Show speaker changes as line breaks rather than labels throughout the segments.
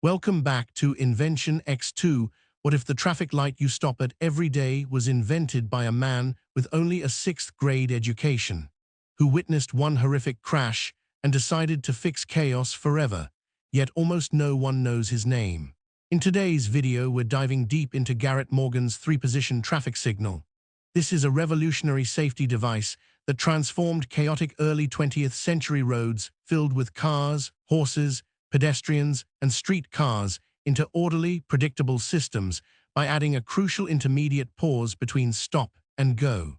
Welcome back to Invention X2. What if the traffic light you stop at every day was invented by a man with only a sixth-grade education, who witnessed one horrific crash and decided to fix chaos forever, yet almost no one knows his name? In today's video, we're diving deep into Garrett Morgan's three-position traffic signal. This is a revolutionary safety device that transformed chaotic early 20th century roads filled with cars, horses, pedestrians, and streetcars into orderly, predictable systems by adding a crucial intermediate pause between stop and go.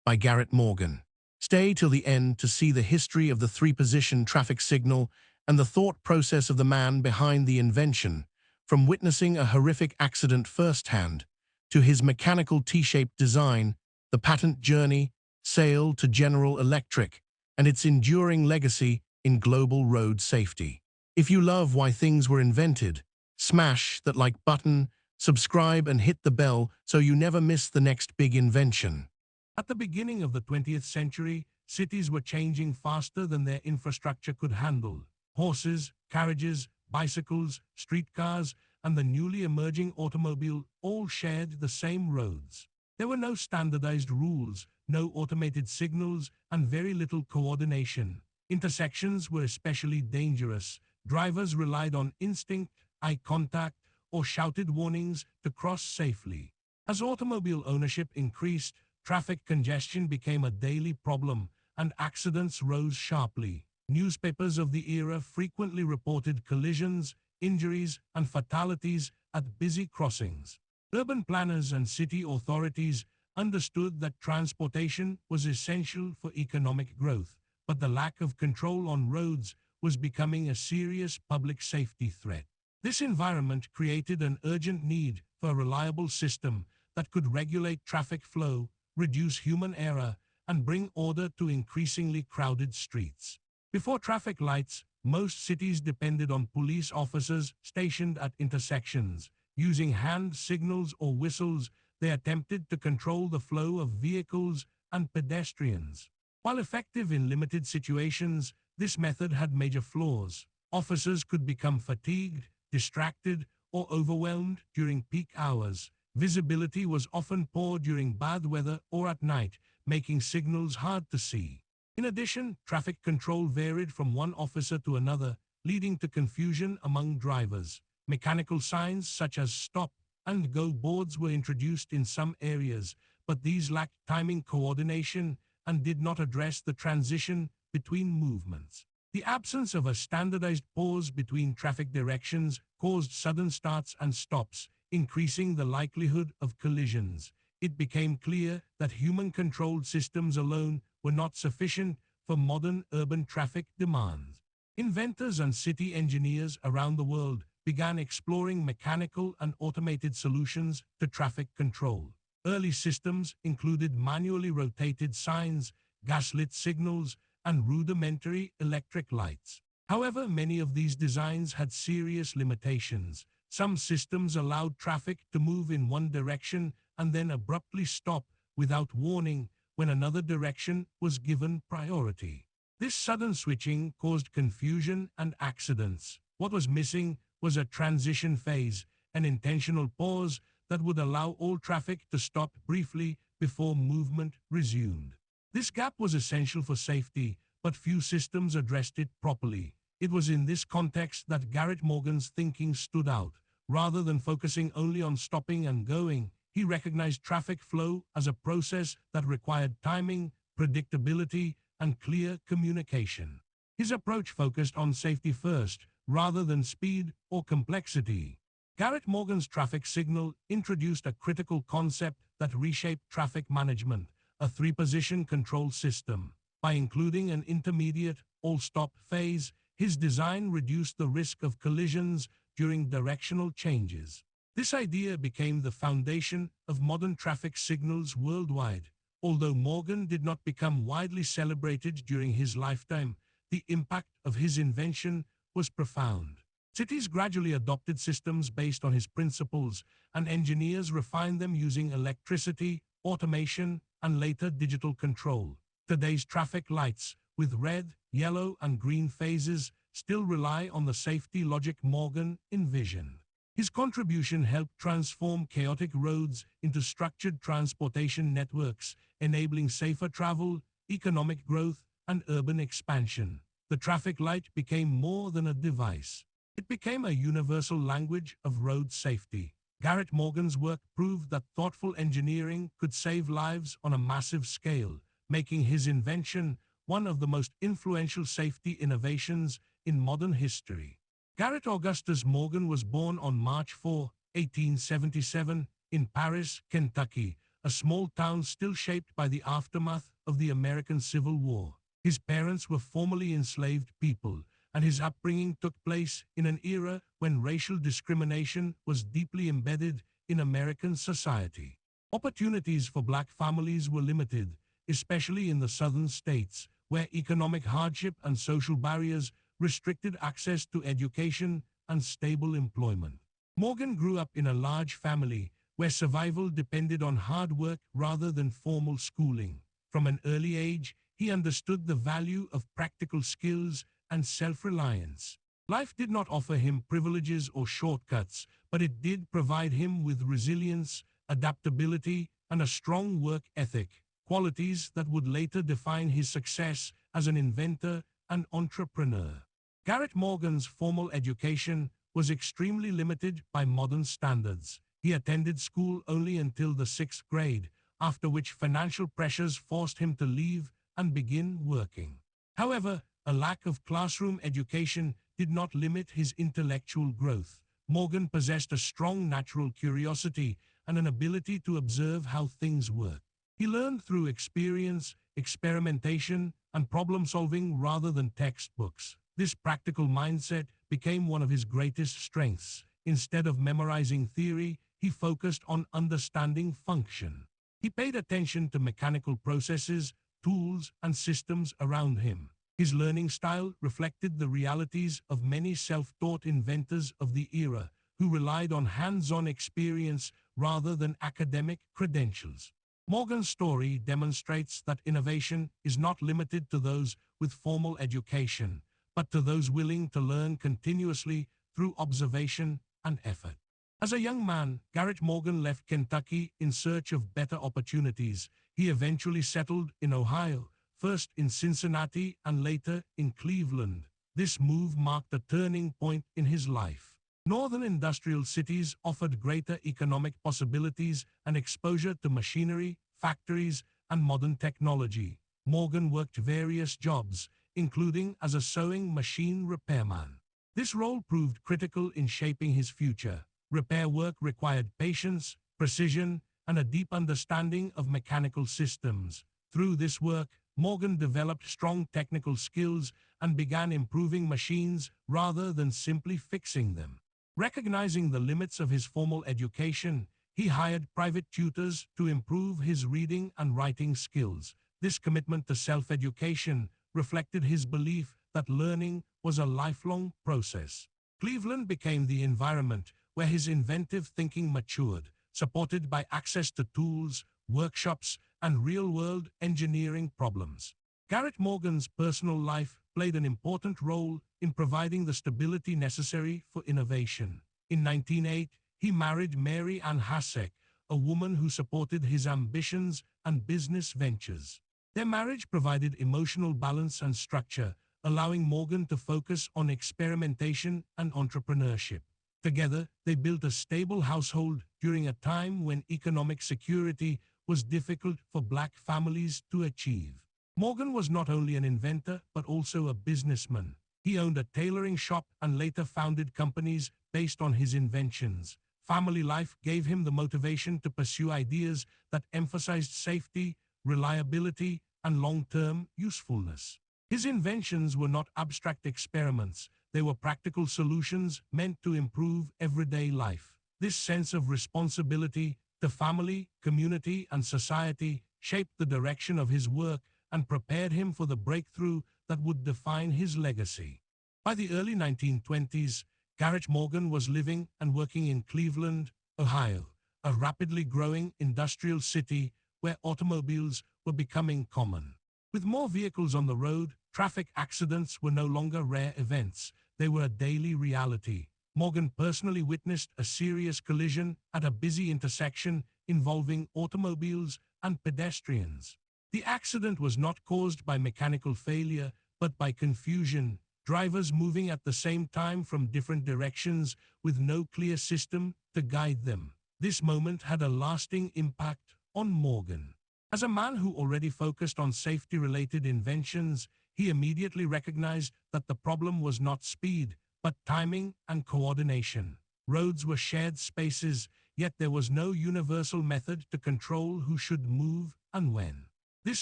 By Garrett Morgan. Stay till the end to see the history of the three-position traffic signal and the thought process of the man behind the invention, from witnessing a horrific accident firsthand to his mechanical T-shaped design, the patent journey, sale to General Electric, and its enduring legacy in global road safety. If you love why things were invented, smash that like button, subscribe and hit the bell so you never miss the next big invention.
At the beginning of the 20th century, cities were changing faster than their infrastructure could handle. Horses, carriages, bicycles, streetcars, and the newly emerging automobile all shared the same roads. There were no standardized rules, no automated signals, and very little coordination. Intersections were especially dangerous. Drivers relied on instinct, eye contact, or shouted warnings to cross safely. As automobile ownership increased, traffic congestion became a daily problem, and accidents rose sharply. Newspapers of the era frequently reported collisions, injuries, and fatalities at busy crossings. Urban planners and city authorities understood that transportation was essential for economic growth, but the lack of control on roads was becoming a serious public safety threat. This environment created an urgent need for a reliable system that could regulate traffic flow, reduce human error, and bring order to increasingly crowded streets. Before traffic lights, most cities depended on police officers stationed at intersections. Using hand signals or whistles, they attempted to control the flow of vehicles and pedestrians. While effective in limited situations, this method had major flaws. Officers could become fatigued, distracted, or overwhelmed during peak hours. Visibility was often poor during bad weather or at night, making signals hard to see. In addition, traffic control varied from one officer to another, leading to confusion among drivers. Mechanical signs such as stop and go boards were introduced in some areas, but these lacked timing coordination and did not address the transition between movements. The absence of a standardized pause between traffic directions caused sudden starts and stops, increasing the likelihood of collisions. It became clear that human-controlled systems alone were not sufficient for modern urban traffic demands. Inventors and city engineers around the world began exploring mechanical and automated solutions to traffic control. Early systems included manually rotated signs, gaslit signals, and rudimentary electric lights. However, many of these designs had serious limitations. Some systems allowed traffic to move in one direction and then abruptly stop without warning when another direction was given priority. This sudden switching caused confusion and accidents. What was missing was a transition phase, an intentional pause that would allow all traffic to stop briefly before movement resumed. This gap was essential for safety, but few systems addressed it properly. It was in this context that Garrett Morgan's thinking stood out. Rather than focusing only on stopping and going, he recognized traffic flow as a process that required timing, predictability, and clear communication. His approach focused on safety first, rather than speed or complexity. Garrett Morgan's traffic signal introduced a critical concept that reshaped traffic management, a three-position control system. By including an intermediate, all-stop phase, his design reduced the risk of collisions during directional changes. This idea became the foundation of modern traffic signals worldwide. Although Morgan did not become widely celebrated during his lifetime, the impact of his invention was profound. Cities gradually adopted systems based on his principles, and engineers refined them using electricity, automation, and later digital control. Today's traffic lights, with red, yellow, and green phases, still rely on the safety logic Morgan envisioned. His contribution helped transform chaotic roads into structured transportation networks, enabling safer travel, economic growth, and urban expansion. The traffic light became more than a device. It became a universal language of road safety. Garrett Morgan's work proved that thoughtful engineering could save lives on a massive scale, making his invention one of the most influential safety innovations in modern history. Garrett Augustus Morgan was born on March 4, 1877, in Paris, Kentucky, a small town still shaped by the aftermath of the American Civil War. His parents were formerly enslaved people, and his upbringing took place in an era when racial discrimination was deeply embedded in American society. Opportunities for black families were limited, especially in the southern states, where economic hardship and social barriers restricted access to education and stable employment. Morgan grew up in a large family where survival depended on hard work rather than formal schooling. From an early age, he understood the value of practical skills and self-reliance. Life did not offer him privileges or shortcuts, but it did provide him with resilience, adaptability, and a strong work ethic, qualities that would later define his success as an inventor and entrepreneur. Garrett Morgan's formal education was extremely limited by modern standards. He attended school only until the 6th grade, after which financial pressures forced him to leave and begin working. However, a lack of classroom education did not limit his intellectual growth. Morgan possessed a strong natural curiosity and an ability to observe how things work. He learned through experience, experimentation, and problem-solving rather than textbooks. This practical mindset became one of his greatest strengths. Instead of memorizing theory, he focused on understanding function. He paid attention to mechanical processes, tools, and systems around him. His learning style reflected the realities of many self-taught inventors of the era, who relied on hands-on experience rather than academic credentials. Morgan's story demonstrates that innovation is not limited to those with formal education, but to those willing to learn continuously through observation and effort. As a young man, Garrett Morgan left Kentucky in search of better opportunities. He eventually settled in Ohio, first in Cincinnati and later in Cleveland. This move marked a turning point in his life. Northern industrial cities offered greater economic possibilities and exposure to machinery, factories, and modern technology. Morgan worked various jobs, including as a sewing machine repairman. This role proved critical in shaping his future. Repair work required patience, precision, and a deep understanding of mechanical systems. Through this work, Morgan developed strong technical skills and began improving machines rather than simply fixing them. Recognizing the limits of his formal education, he hired private tutors to improve his reading and writing skills. This commitment to self-education reflected his belief that learning was a lifelong process. Cleveland became the environment where his inventive thinking matured, supported by access to tools, workshops, and real-world engineering problems. Garrett Morgan's personal life played an important role in providing the stability necessary for innovation. In 1908, he married Mary Ann Hasek, a woman who supported his ambitions and business ventures. Their marriage provided emotional balance and structure, allowing Morgan to focus on experimentation and entrepreneurship. Together, they built a stable household during a time when economic security was difficult for black families to achieve. Morgan was not only an inventor, but also a businessman. He owned a tailoring shop and later founded companies based on his inventions. Family life gave him the motivation to pursue ideas that emphasized safety, reliability, and long-term usefulness. His inventions were not abstract experiments. They were practical solutions meant to improve everyday life. This sense of responsibility to family, community, and society shaped the direction of his work and prepared him for the breakthrough that would define his legacy. By the early 1920s, Garrett Morgan was living and working in Cleveland, Ohio, a rapidly growing industrial city where automobiles were becoming common. With more vehicles on the road, Traffic accidents were no longer rare events, they were a daily reality. Morgan personally witnessed a serious collision at a busy intersection involving automobiles and pedestrians. The accident was not caused by mechanical failure, but by confusion, drivers moving at the same time from different directions with no clear system to guide them. This moment had a lasting impact on Morgan. As a man who already focused on safety-related inventions, he immediately recognized that the problem was not speed, but timing and coordination. Roads were shared spaces, yet there was no universal method to control who should move and when. This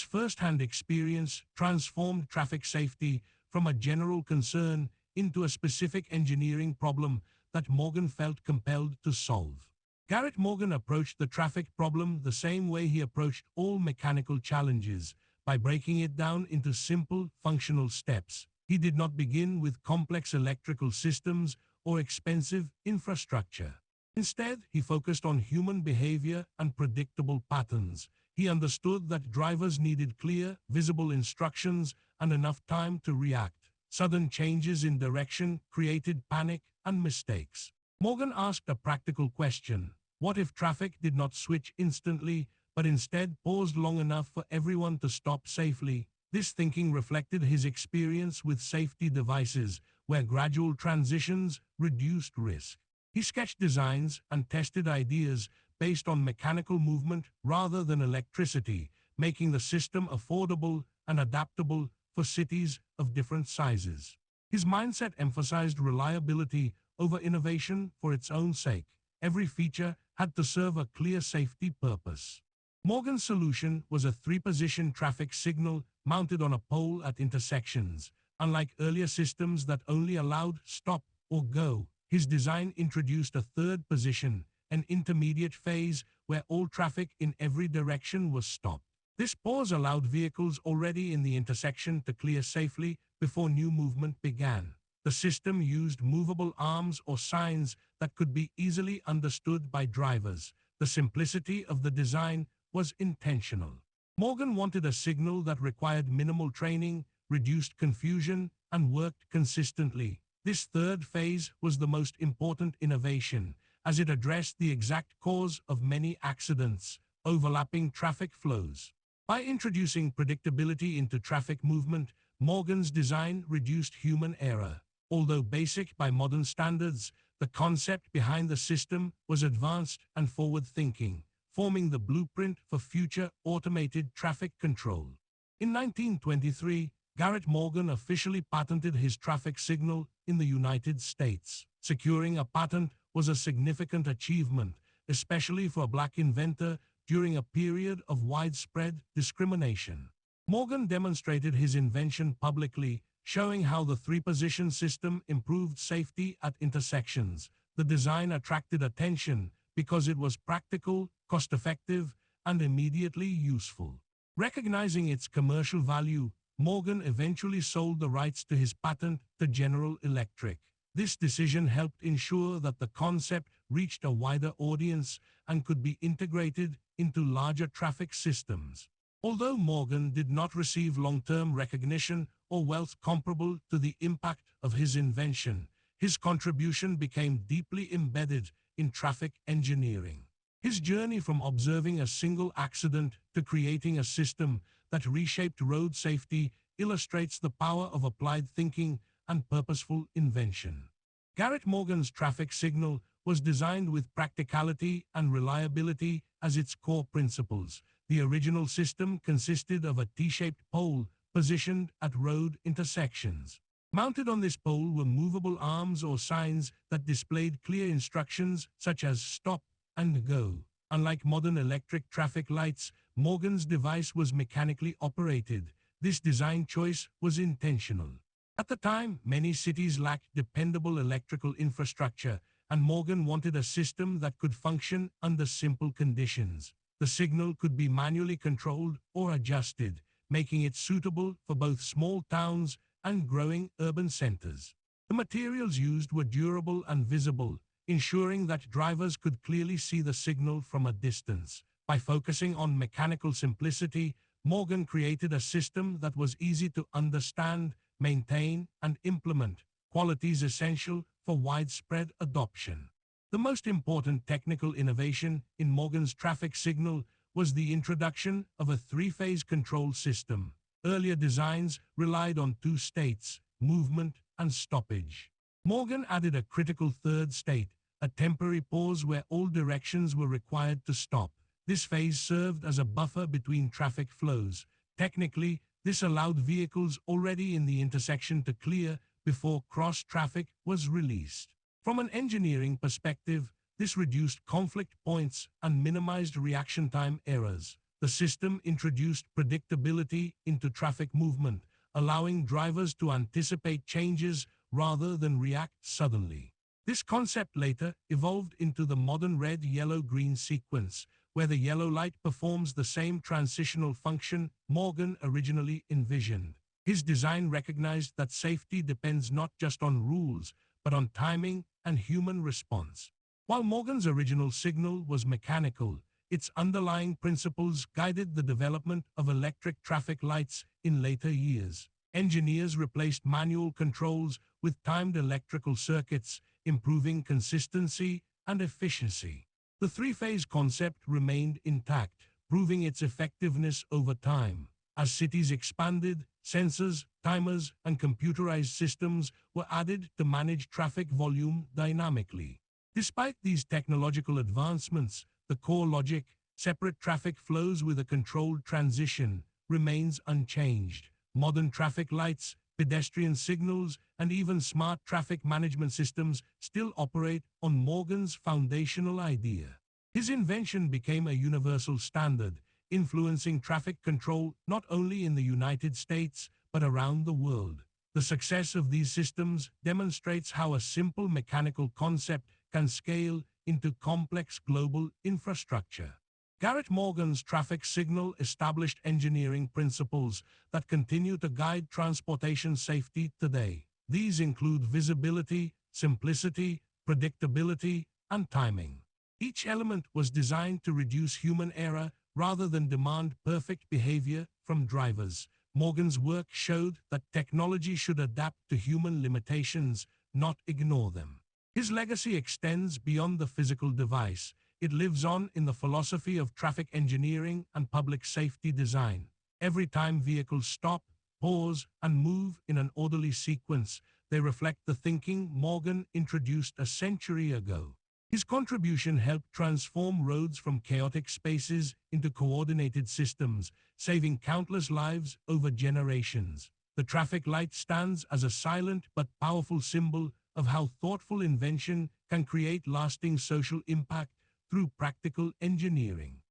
first-hand experience transformed traffic safety from a general concern into a specific engineering problem that Morgan felt compelled to solve. Garrett Morgan approached the traffic problem the same way he approached all mechanical challenges, by breaking it down into simple, functional steps. He did not begin with complex electrical systems or expensive infrastructure. Instead, he focused on human behavior and predictable patterns. He understood that drivers needed clear, visible instructions and enough time to react. Sudden changes in direction created panic and mistakes. Morgan asked a practical question: what if traffic did not switch instantly, but instead paused long enough for everyone to stop safely? This thinking reflected his experience with safety devices, where gradual transitions reduced risk. He sketched designs and tested ideas based on mechanical movement rather than electricity, making the system affordable and adaptable for cities of different sizes. His mindset emphasized reliability over innovation for its own sake. Every feature had to serve a clear safety purpose. Morgan's solution was a three-position traffic signal mounted on a pole at intersections. Unlike earlier systems that only allowed stop or go, his design introduced a third position, an intermediate phase where all traffic in every direction was stopped. This pause allowed vehicles already in the intersection to clear safely before new movement began. The system used movable arms or signs that could be easily understood by drivers. The simplicity of the design was intentional. Morgan wanted a signal that required minimal training, reduced confusion, and worked consistently. This third phase was the most important innovation, as it addressed the exact cause of many accidents: overlapping traffic flows. By introducing predictability into traffic movement, Morgan's design reduced human error. Although basic by modern standards, the concept behind the system was advanced and forward-thinking, forming the blueprint for future automated traffic control. In 1923, Garrett Morgan officially patented his traffic signal in the United States. Securing a patent was a significant achievement, especially for a black inventor during a period of widespread discrimination. Morgan demonstrated his invention publicly, showing how the three-position system improved safety at intersections. The design attracted attention because it was practical, cost-effective, and immediately useful. Recognizing its commercial value, Morgan eventually sold the rights to his patent to General Electric. This decision helped ensure that the concept reached a wider audience and could be integrated into larger traffic systems. Although Morgan did not receive long-term recognition or wealth comparable to the impact of his invention, his contribution became deeply embedded in traffic engineering. His journey from observing a single accident to creating a system that reshaped road safety illustrates the power of applied thinking and purposeful invention. Garrett Morgan's traffic signal was designed with practicality and reliability as its core principles. The original system consisted of a T-shaped pole positioned at road intersections. Mounted on this pole were movable arms or signs that displayed clear instructions such as stop and go. Unlike modern electric traffic lights, Morgan's device was mechanically operated. This design choice was intentional. At the time, many cities lacked dependable electrical infrastructure, and Morgan wanted a system that could function under simple conditions. The signal could be manually controlled or adjusted, making it suitable for both small towns and growing urban centers. The materials used were durable and visible, ensuring that drivers could clearly see the signal from a distance. By focusing on mechanical simplicity, Morgan created a system that was easy to understand, maintain, and implement, qualities essential for widespread adoption. The most important technical innovation in Morgan's traffic signal was the introduction of a three-phase control system. Earlier designs relied on two states, movement and stoppage. Morgan added a critical third state, a temporary pause where all directions were required to stop. This phase served as a buffer between traffic flows. Technically, this allowed vehicles already in the intersection to clear before cross-traffic was released. From an engineering perspective, this reduced conflict points and minimized reaction time errors. The system introduced predictability into traffic movement, allowing drivers to anticipate changes rather than react suddenly. This concept later evolved into the modern red-yellow-green sequence, where the yellow light performs the same transitional function Morgan originally envisioned. His design recognized that safety depends not just on rules, but on timing and human response. While Morgan's original signal was mechanical, its underlying principles guided the development of electric traffic lights in later years. Engineers replaced manual controls with timed electrical circuits, improving consistency and efficiency. The three-phase concept remained intact, proving its effectiveness over time. As cities expanded, sensors, timers, and computerized systems were added to manage traffic volume dynamically. Despite these technological advancements, the core logic, separate traffic flows with a controlled transition, remains unchanged. Modern traffic lights, pedestrian signals, and even smart traffic management systems still operate on Morgan's foundational idea. His invention became a universal standard, influencing traffic control not only in the United States, but around the world. The success of these systems demonstrates how a simple mechanical concept can scale into complex global infrastructure. Garrett Morgan's traffic signal established engineering principles that continue to guide transportation safety today. These include visibility, simplicity, predictability, and timing. Each element was designed to reduce human error rather than demand perfect behavior from drivers. Morgan's work showed that technology should adapt to human limitations, not ignore them. His legacy extends beyond the physical device. It lives on in the philosophy of traffic engineering and public safety design. Every time vehicles stop, pause, and move in an orderly sequence, they reflect the thinking Morgan introduced a century ago. His contribution helped transform roads from chaotic spaces into coordinated systems, saving countless lives over generations. The traffic light stands as a silent but powerful symbol of how thoughtful invention can create lasting social impact through practical engineering.